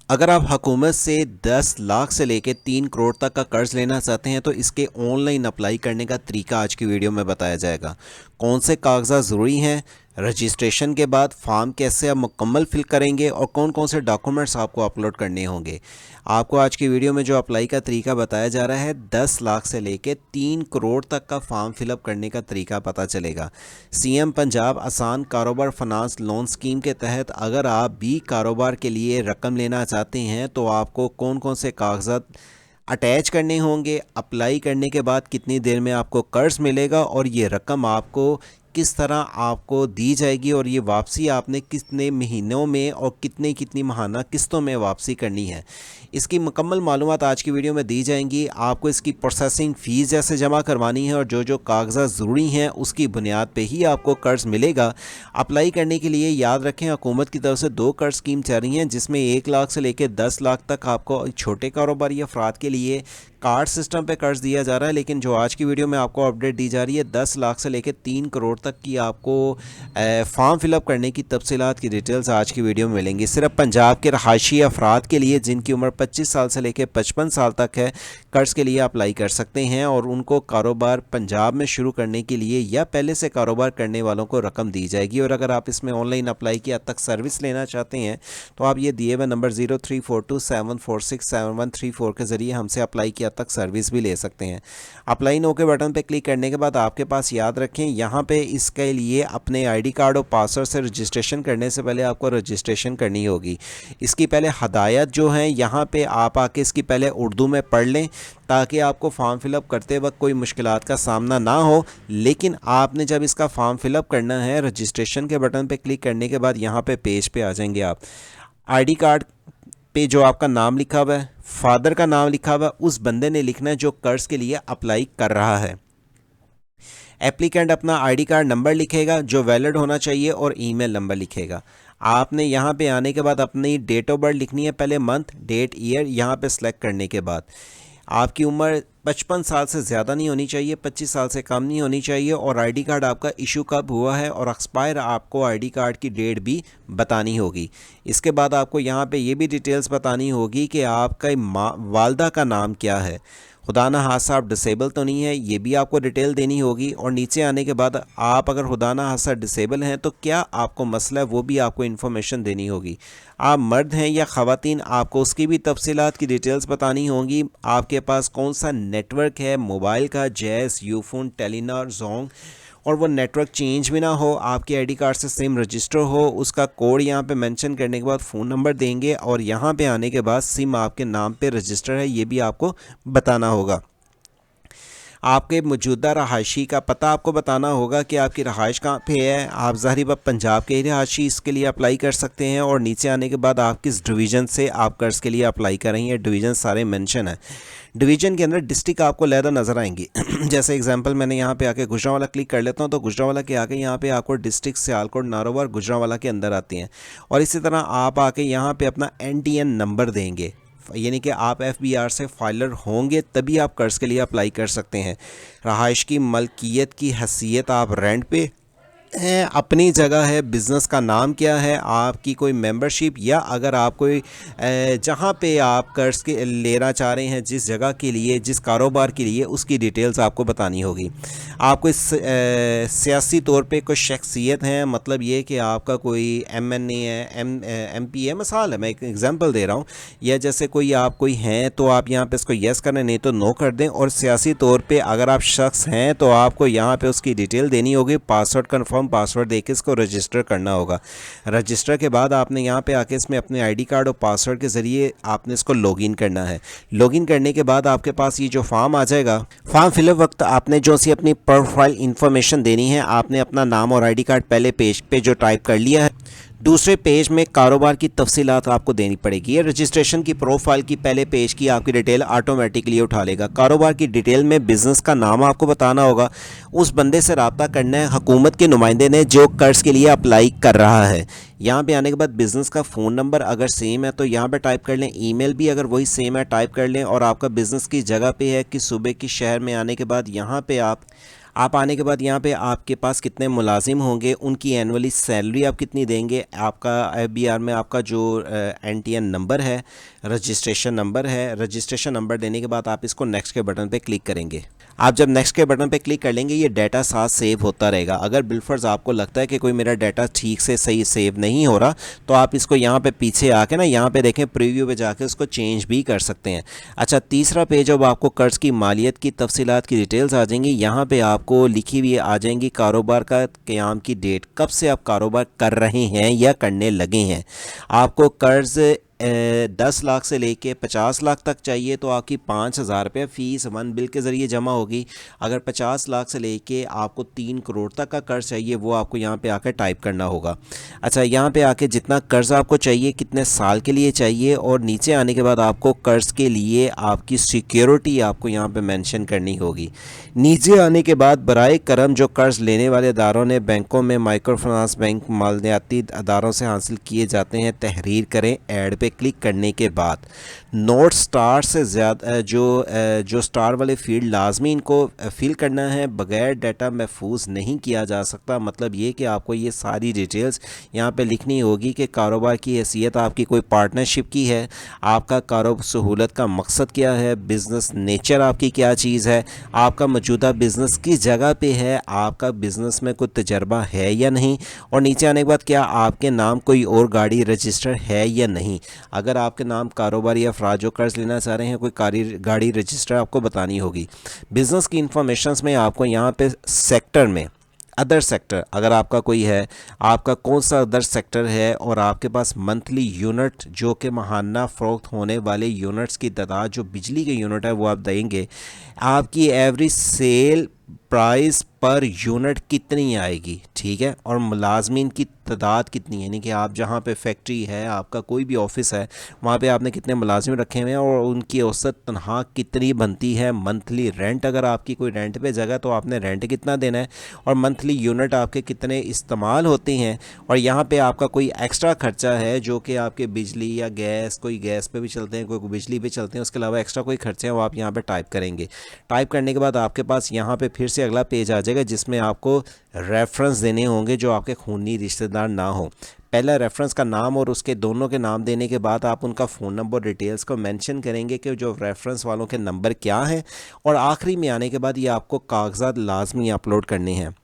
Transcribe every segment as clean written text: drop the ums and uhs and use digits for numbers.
अगर आप हुकूमत से 10 लाख से लेकर 3 करोड़ तक का कर्ज लेना चाहते हैं तो इसके ऑनलाइन अप्लाई करने का तरीका आज की वीडियो में बताया जाएगा। कौन से कागजात ज़रूरी हैं, रजिस्ट्रेशन के बाद फॉर्म कैसे आप मुकम्मल फिल करेंगे और कौन कौन से डॉक्यूमेंट्स आपको अपलोड करने होंगे। आपको आज की वीडियो में जो अप्लाई का तरीका बताया जा रहा है 10 लाख से लेकर 3 करोड़ तक का फॉर्म फिलअप करने का तरीका पता चलेगा। सीएम पंजाब आसान कारोबार फाइनेंस लोन स्कीम के तहत अगर आप भी कारोबार के लिए रकम लेना चाहते हैं तो आपको कौन कौन से कागजात अटैच करने होंगे, अप्लाई करने के बाद कितनी देर में आपको कर्ज मिलेगा और ये रकम आपको किस तरह आपको दी जाएगी और ये वापसी आपने कितने महीनों में और कितनी माहाना किस्तों में वापसी करनी है। इसकी मुकम्मल मालूमात आज की वीडियो में दी जाएंगी। आपको इसकी प्रोसेसिंग फ़ीस जैसे जमा करवानी है और जो जो कागजात ज़रूरी हैं उसकी बुनियाद पे ही आपको कर्ज़ मिलेगा। अप्लाई करने के लिए याद रखें हुकूमत की तरफ से 2 कर्ज स्कीम चल रही हैं जिसमें 1 लाख से लेकर 10 लाख तक आपको छोटे कारोबारी अफराद के लिए कार्ड सिस्टम पे कर्ज दिया जा रहा है, लेकिन जो आज की वीडियो में आपको अपडेट दी जा रही है 10 लाख से लेकर 3 करोड़ तक की आपको फॉर्म फिलअप करने की तफसीलात की डिटेल्स आज की वीडियो में मिलेंगी। सिर्फ पंजाब के रहायशी अफराद के लिए जिनकी उम्र 25 साल से लेकर 55 साल तक है कर्ज के लिए अप्लाई कर सकते हैं और उनको कारोबार पंजाब में शुरू करने के लिए या पहले से कारोबार करने वालों को रकम दी जाएगी। और अगर आप इसमें ऑनलाइन अप्लाई की हद तक सर्विस लेना चाहते हैं तो आप ये दिए हुए नंबर 034274674134 के ज़रिए हमसे अप्लाई किया तक सर्विस भी ले सकते हैं। अप्लाई नो के बटन पर क्लिक करने के बाद आपके पास याद रखें यहाँ पे इसके लिए अपने आईडी कार्ड और पासवर्ड से रजिस्ट्रेशन करने से पहले आपको रजिस्ट्रेशन करनी होगी। इसकी पहले हदायत जो है यहाँ पे आप आके इसकी पहले उर्दू में पढ़ लें ताकि आपको फॉर्म फिलअप करते वक्त कोई मुश्किलात का सामना ना हो। लेकिन आपने जब इसका फॉर्म फिलअप करना है रजिस्ट्रेशन के बटन पे क्लिक करने के बाद यहाँ पे पेज पे आ जाएंगे आप। आईडी कार्ड पे जो आपका नाम लिखा हुआ है, फादर का नाम लिखा हुआ है, उस बंदे ने लिखना है जो कर्ज के लिए अप्लाई कर रहा है। एप्लीकेंट अपना आईडी कार्ड नंबर लिखेगा जो वैलिड होना चाहिए और ईमेल नंबर लिखेगा। आपने यहाँ पे आने के बाद अपनी डेट ऑफ बर्थ लिखनी है, पहले मंथ डेट ईयर यहाँ पे सेलेक्ट करने के बाद आपकी उम्र 55 साल से ज़्यादा नहीं होनी चाहिए, 25 साल से कम नहीं होनी चाहिए और आईडी कार्ड आपका इशू कब हुआ है और एक्सपायर आपको आईडी कार्ड की डेट भी बतानी होगी। इसके बाद आपको यहाँ पे ये भी डिटेल्स बतानी होगी कि आपका वालदा का नाम क्या है। खुदा ना हादसा आप डिसेबल तो नहीं है, ये भी आपको डिटेल देनी होगी। और नीचे आने के बाद आप अगर खुदा ना हादसा डिसेबल हैं तो क्या आपको मसला है वो भी आपको इन्फॉर्मेशन देनी होगी। आप मर्द हैं या ख़वातीन आपको उसकी भी तफसीलात की डिटेल्स बतानी होंगी। आपके पास कौन सा नेटवर्क है मोबाइल का, जैस, यूफोन, टेलीनॉर, जोंग, और वो नेटवर्क चेंज भी ना हो, आपके आईडी कार्ड से सिम रजिस्टर हो। उसका कोड यहाँ पे मेंशन करने के बाद फ़ोन नंबर देंगे और यहाँ पे आने के बाद सिम आपके नाम पे रजिस्टर है ये भी आपको बताना होगा। आपके मौजूदा रहायशी का पता आपको बताना होगा कि आपकी रहाइश कहाँ पे है। आप ज़ाहिर बात पंजाब के ही रहायशी इसके लिए अप्लाई कर सकते हैं और नीचे आने के बाद आप किस डिवीज़न से आप कर्ज के लिए अप्लाई करेंगे, डिवीज़न सारे मेंशन है। डिवीज़न के अंदर डिस्ट्रिक्ट आपको लहदा नज़र आएंगी जैसे एग्जांपल मैंने यहाँ पे आके गुजरांवाला क्लिक कर लेता हूँ तो गुजरांवाला के आके यहाँ पे आपको डिस्ट्रिक्ट सियालकोट, नारोवार, गुजरांवाला के अंदर आती हैं। और इसी तरह आप आके यहाँ पे अपना NTN नंबर देंगे, यानी कि आप FBR से फाइलर होंगे तभी आप कर्ज के लिए अप्लाई कर सकते हैं। रहाइश की मलकियत की हैसियत आप रेंट पे हैं, अपनी जगह है, बिज़नेस का नाम क्या है, आपकी कोई मेंबरशिप या अगर आप कोई जहाँ पे आप कर्ज के लेना चाह रहे हैं जिस जगह के लिए, जिस कारोबार के लिए, उसकी डिटेल्स आपको बतानी होगी। आपको इस सियासी तौर पे कोई शख्सियत है, मतलब ये कि आपका कोई MNA है, MP है, मिसाल है, मैं एक एग्जांपल दे रहा हूँ, या जैसे कोई आप कोई हैं तो आप यहाँ पे इसको येस करें, नहीं तो नो कर दें। और सियासी तौर पे अगर आप शख्स हैं तो आपको यहाँ पे उसकी डिटेल देनी होगी, पासवर्ड कन्फर्म पासवर्ड देके इसको रजिस्टर करना होगा। रजिस्टर के बाद आपने यहाँ पे आके इसमें अपने आईडी कार्ड और पासवर्ड के ज़रिए आपने इसको लॉगिन करना है। लॉगिन करने के बाद आपके पास ये जो फॉर्म आ जाएगा, फॉर्म फिलअप वक्त आपने जो सी अपनी प्रोफाइल इन्फॉर्मेशन देनी है, आपने अपना नाम और आईडी कार्ड पहले पेज पे जो टाइप कर लिया है, दूसरे पेज में कारोबार की तफसीलात आपको देनी पड़ेगी। ये रजिस्ट्रेशन की प्रोफाइल की पहले पेज की आपकी डिटेल ऑटोमेटिकली उठा लेगा। कारोबार की डिटेल में बिज़नेस का नाम आपको बताना होगा, उस बंदे से रब्ता करना है हुकूमत के नुमाइंदे ने जो कर्ज के लिए अप्लाई कर रहा है। यहाँ पे आने के बाद बिज़नेस का फ़ोन नंबर अगर सेम है तो यहाँ पे टाइप कर लें, ईमेल भी अगर वही सेम है टाइप कर लें, और आपका बिज़नेस की जगह पे है कि सूबे की शहर में आने के बाद यहाँ पे आप आप आने के बाद यहाँ पे आपके पास कितने मुलाजिम होंगे, उनकी एनुअली सैलरी आप कितनी देंगे, आपका FBR में आपका जो NTN नंबर है, रजिस्ट्रेशन नंबर है, रजिस्ट्रेशन नंबर देने के बाद आप इसको नेक्स्ट के बटन पे क्लिक करेंगे। आप जब नेक्स्ट के बटन पे क्लिक कर लेंगे ये डाटा साथ सेव होता रहेगा। अगर बिलफर्ज आपको लगता है कि कोई मेरा डाटा ठीक से सही सेव नहीं हो रहा तो आप इसको यहाँ पे पीछे आके ना यहाँ पे देखें प्रीव्यू पे जाके उसको चेंज भी कर सकते हैं। अच्छा, तीसरा पेज अब आपको कर्ज की मालियत की तफसीलात की डिटेल्स आ जाएंगी। यहाँ पे आपको लिखी हुई आ जाएंगी कारोबार का क़याम की डेट, कब से आप कारोबार कर रहे हैं या करने लगे हैं। आपको कर्ज 10 लाख से लेके 50 लाख तक चाहिए तो आपकी 5,000 रुपये फ़ीस वन बिल के ज़रिए जमा होगी। अगर 50 लाख से लेके आपको 3 करोड़ तक का कर्ज चाहिए वो आपको यहाँ पे आकर टाइप करना होगा। अच्छा, यहाँ पे आके जितना कर्ज़ आपको चाहिए, कितने साल के लिए चाहिए, और नीचे आने के बाद आपको कर्ज़ के लिए आपकी सिक्योरिटी आपको यहाँ पे मेंशन करनी होगी। नीचे आने के बाद बराए करम जो कर्ज़ लेने वाले इदारों ने बैंकों में माइक्रो फाइनेंस बैंक मालियाती अदारों से हासिल किए जाते हैं तहरीर करें। ऐड पे क्लिक करने के बाद नोट स्टार से ज़्यादा जो स्टार वाले फील्ड लाजमी इनको फिल करना है, बगैर डाटा महफूज नहीं किया जा सकता। मतलब ये कि आपको ये सारी डिटेल्स यहाँ पे लिखनी होगी कि कारोबार की हैसियत आपकी कोई पार्टनरशिप की है, आपका कारोबार सहूलत का मकसद क्या है, बिज़नेस नेचर आपकी क्या चीज़ है, आपका मौजूदा बिज़नेस किस जगह पे है, आपका बिज़नेस में कोई तजर्बा है या नहीं, और नीचे आने के बाद क्या आपके नाम कोई और गाड़ी रजिस्टर है या नहीं। अगर आपके नाम कारोबार या अफराद जो कर्ज लेना चाह रहे हैं कोई गाड़ी रजिस्टर आपको बतानी होगी। बिज़नेस की इंफॉर्मेशंस में आपको यहाँ पे सेक्टर में अदर सेक्टर अगर आपका कोई है, आपका कौन सा अदर सेक्टर है, और आपके पास मंथली यूनिट जो कि माहाना फ़रोख्त होने वाले यूनिट्स की तादाद जो बिजली के यूनिट है वो आप देंगे। आपकी average sale price per unit कितनी आएगी, ठीक है, और मुलाजमीन की तादाद कितनी है, यानी कि आप जहाँ पे फैक्ट्री है, आपका कोई भी ऑफिस है, वहाँ पे आपने कितने मुलाजिम रखे हुए हैं और उनकी औसत तनख्वाह कितनी बनती है। मंथली रेंट अगर आपकी कोई रेंट पे जगह तो आपने रेंट कितना देना है, और मंथली यूनिट आपके कितने इस्तेमाल होते हैं। और यहाँ पे आपका कोई एक्स्ट्रा खर्चा है जो कि आपके बिजली या गैस, कोई गैस पे भी चलते हैं, कोई बिजली पे चलते हैं, उसके अलावा एक्स्ट्रा कोई खर्चे हैं वो आप यहाँ पर टाइप करेंगे। टाइप करने के बाद आपके पास यहाँ पर फिर से अगला पेज आ जाएगा जिसमें आपको रेफरेंस देने होंगे जो आपके खूनी रिश्तेदार ना हो। पहला रेफरेंस का नाम और उसके दोनों के नाम देने के बाद आप उनका फ़ोन नंबर डिटेल्स को मेंशन करेंगे कि जो रेफरेंस वालों के नंबर क्या हैं, और आखिरी में आने के बाद ये आपको कागजात लाजमी अपलोड करने हैं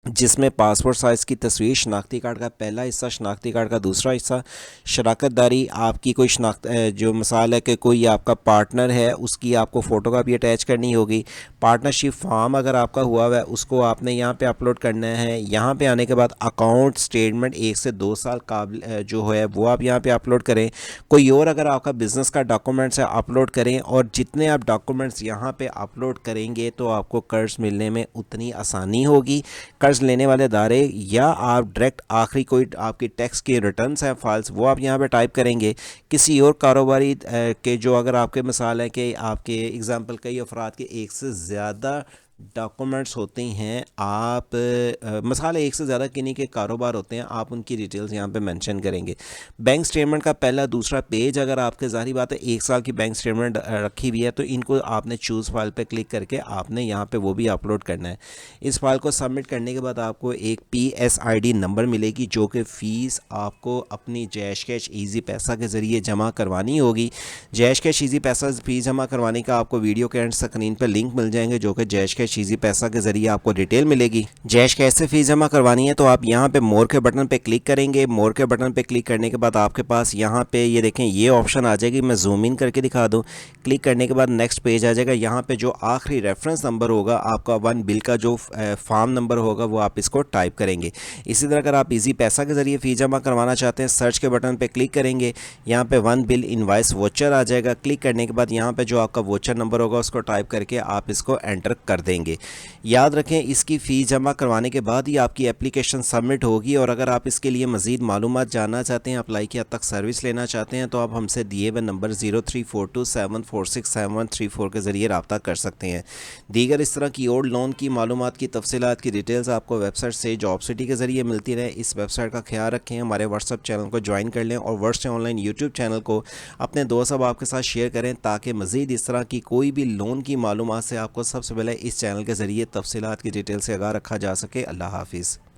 जिसमें पासपोर्ट साइज़ की तस्वीर, शनाख्ती कार्ड का पहला हिस्सा, शनाख्ती कार्ड का दूसरा हिस्सा, शराकतदारी आपकी कोई शनाख्त जो मिसाल है कि कोई आपका पार्टनर है उसकी आपको फ़ोटो का भी अटैच करनी होगी। पार्टनरशिप फॉर्म अगर आपका हुआ हुआ है उसको आपने यहाँ पे अपलोड करना है। यहाँ पे आने के बाद अकाउंट स्टेटमेंट 1 से 2 साल काबिल जो है वो आप यहाँ पे अपलोड करें। कोई और अगर आपका बिज़नेस का डॉक्यूमेंट्स है अपलोड करें, और जितने आप डॉक्यूमेंट्स यहाँ पे अपलोड करेंगे तो आपको कर्ज मिलने में उतनी आसानी होगी। कर्ज लेने वाले इदारे या आप डायरेक्ट आखिरी कोई आपकी टैक्स के रिटर्न्स हैं फाइल्स वो आप यहाँ पे टाइप करेंगे। किसी और कारोबारी के जो अगर आपके मिसाल है कि आपके एग्जांपल कई अफराद के एक से ज़्यादा डॉक्यूमेंट्स होते हैं, आप मिसाल एक से ज़्यादा किन्हीं के कारोबार होते हैं, आप उनकी डिटेल्स यहाँ पे मेंशन करेंगे। बैंक स्टेटमेंट का पहला दूसरा पेज अगर आपके ज़ाहिर बात है 1 साल की बैंक स्टेटमेंट रखी हुई है तो इनको आपने चूज़ फाइल पे क्लिक करके आपने यहाँ पे वो भी अपलोड करना है। इस फाइल को सबमिट करने के बाद आपको एक PSID नंबर मिलेगी जो कि फ़ीस आपको अपनी जैश कैश ईजी पैसा के ज़रिए जमा करवानी होगी। जैश कैश ईजी पैसा फ़ीस जमा करवाने का आपको वीडियो के एंड स्क्रीन पर लिंक मिल जाएंगे जो कि जैश कैश ईजी पैसा के जरिए आपको डिटेल मिलेगी। जैश कैसे फीस जमा करवानी है तो आप यहाँ पे मोर के बटन पे क्लिक करेंगे। मोर के बटन पे क्लिक करने के बाद आपके पास यहाँ पे ये देखें ये ऑप्शन आ जाएगी, मैं जूम इन करके दिखा दूँ। क्लिक करने के बाद नेक्स्ट पेज आ जाएगा। यहाँ पे जो आखिरी रेफरेंस नंबर होगा आपका वन बिल का जो फॉर्म नंबर होगा वो आप इसको टाइप करेंगे। इसी तरह अगर आप ईजी पैसा के जरिए फीस जमा करवाना चाहते हैं सर्च के बटन पे क्लिक करेंगे, यहाँ पे वन बिल इनवाइस वोचर आ जाएगा। क्लिक करने के बाद यहाँ पे जो आपका वोचर नंबर होगा उसको टाइप करके आप इसको एंटर कर देंगे। याद रखें इसकी फ़ीस जमा करवाने के बाद ही आपकी एप्लीकेशन सबमिट होगी। और अगर आप इसके लिए मज़ीद मालूमात जानना चाहते हैं, अप्लाई की हद तक सर्विस लेना चाहते हैं तो आप हमसे दिए हुए नंबर 0342746734 के ज़रिए रब्ता कर सकते हैं। दीगर इस तरह की और लोन की मालूमात की तफसीलात की डिटेल्स आपको वेबसाइट से जॉब सिटी के ज़रिए मिलती रहे। इस वेबसाइट का ख्याल रखें, हमारे व्हाट्सअप चैनल को ज्वाइन कर लें और वर्ड्स ऑनलाइन यूट्यूब चैनल को अपने दोस्त अब आपके साथ शेयर करें ताकि मज़ीद इस तरह की कोई भी लोन की मालूमात से आपको सबसे पहले इस चैनल चैनल के ज़रिए तफसीलात की डिटेल से आगाह रखा जा सके। अल्लाह हाफिज़।